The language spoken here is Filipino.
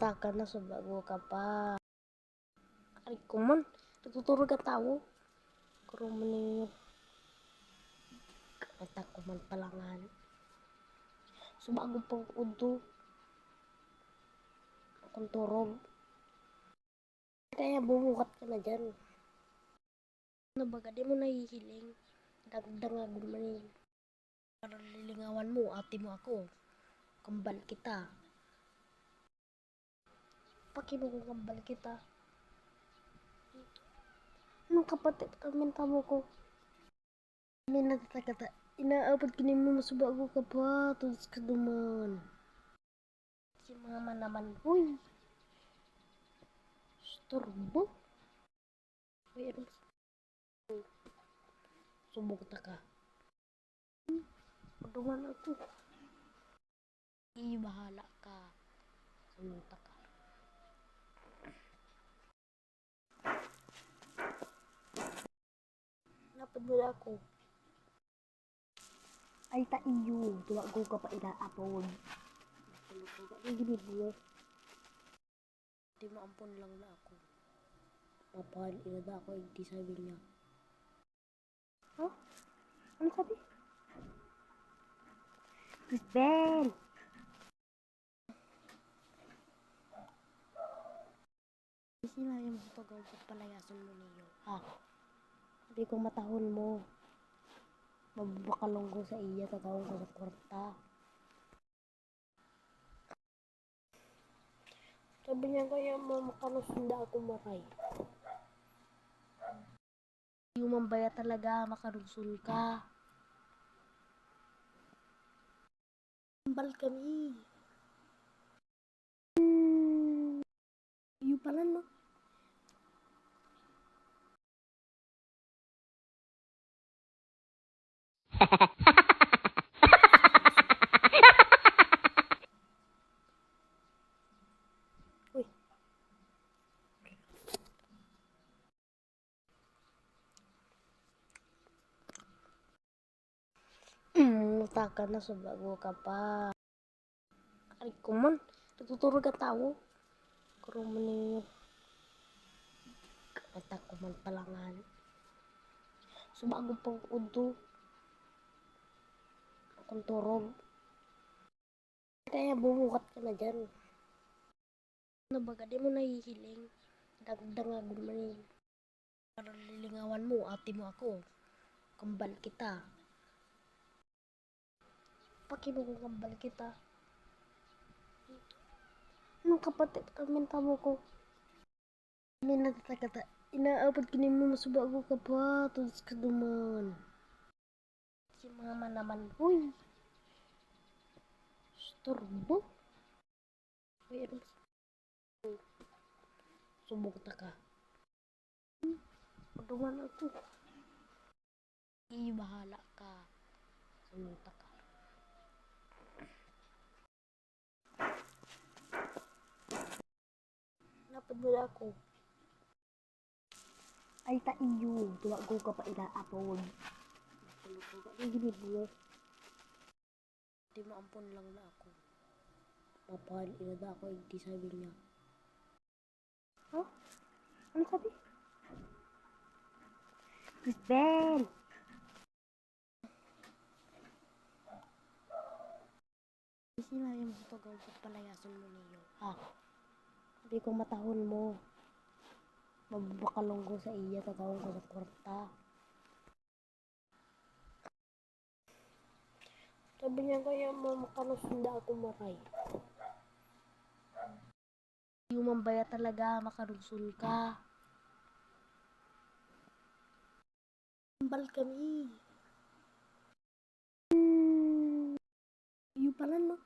Taka na sa bago ka pa. Ay, kuman. Nagtuturo ka tao. Kuro mo niyo. Kata kuman palangan. So bago pang udo. Akong turog. Kaya bumukat ka na dyan. Ano baga, di mo nahihiling. Dagdangagod man yun. Para lilingawan mo, ate mo ako. Kambal kita. Paki mo kung kambal kita. Anong kapatid kami tamo ko? May natatakata. Inaabot kini mo masubago ka pa. Tulis ka duman. Si mama naman. Uy. Storbo. Uy, ano? Subok ta ka. Padungan ako. Bahala ka. Sumunta ka. Napadula ako. Ay ta iyo. Tuwago ka pa inaapon. Ang ginid mo. Di maampon lang na ako. Mapahal inada ako. Hindi sabi niya. Huh? Ano sabi? Ben! Sinabi mo ito gawin palayasan mo niyo. Ha? Hindi ko matahon mo. Mababakalong ko sa iya. Tatawag ko sa kwarta. Sabi niya kaya makalusunda ako maray. Yung mambaya talaga makarusun ka. Kambal kami. Yung pala no. Uy. Taka na sa bago ka pa. Ay, kuman. Nagtuturo ka tao. Kuro mo niyo. Kata kuman palangan. So bago pang udo. Akong turog. Kaya bumukat ka na dyan. Ano baga, di mo nahihiling. Dagdangagod man yun. Para lilingawan mo, ate mo ako. Kambal kita. Paki mo kung kambal kita. Anong kapatid kami tamo ko? May natatakata. Inaabot kini mo masubago ka pa. Tulis ka duman. Si mama naman. Uy. Storbo. Uy, ano? Subok ta ka. Padungan ako. Bahala ka. Sumunta ka. Napadula ako. Ay ta iyo. Tuwago ka pa inaapon. Ang ginid mo. Di maampon lang na ako. Mapahal inada ako. Hindi sabi niya. Huh? Ano sabi? Ben! Sinabi mo ito gawin palayasan mo niyo. Ha? Hindi ko matahon mo. Mababakalong ko sa iya. Tatawag ko sa kwarta. Sabi niya kaya makalusunda ako maray. Yung mambaya talaga makarusun ka. Kambal kami. Yung pala no.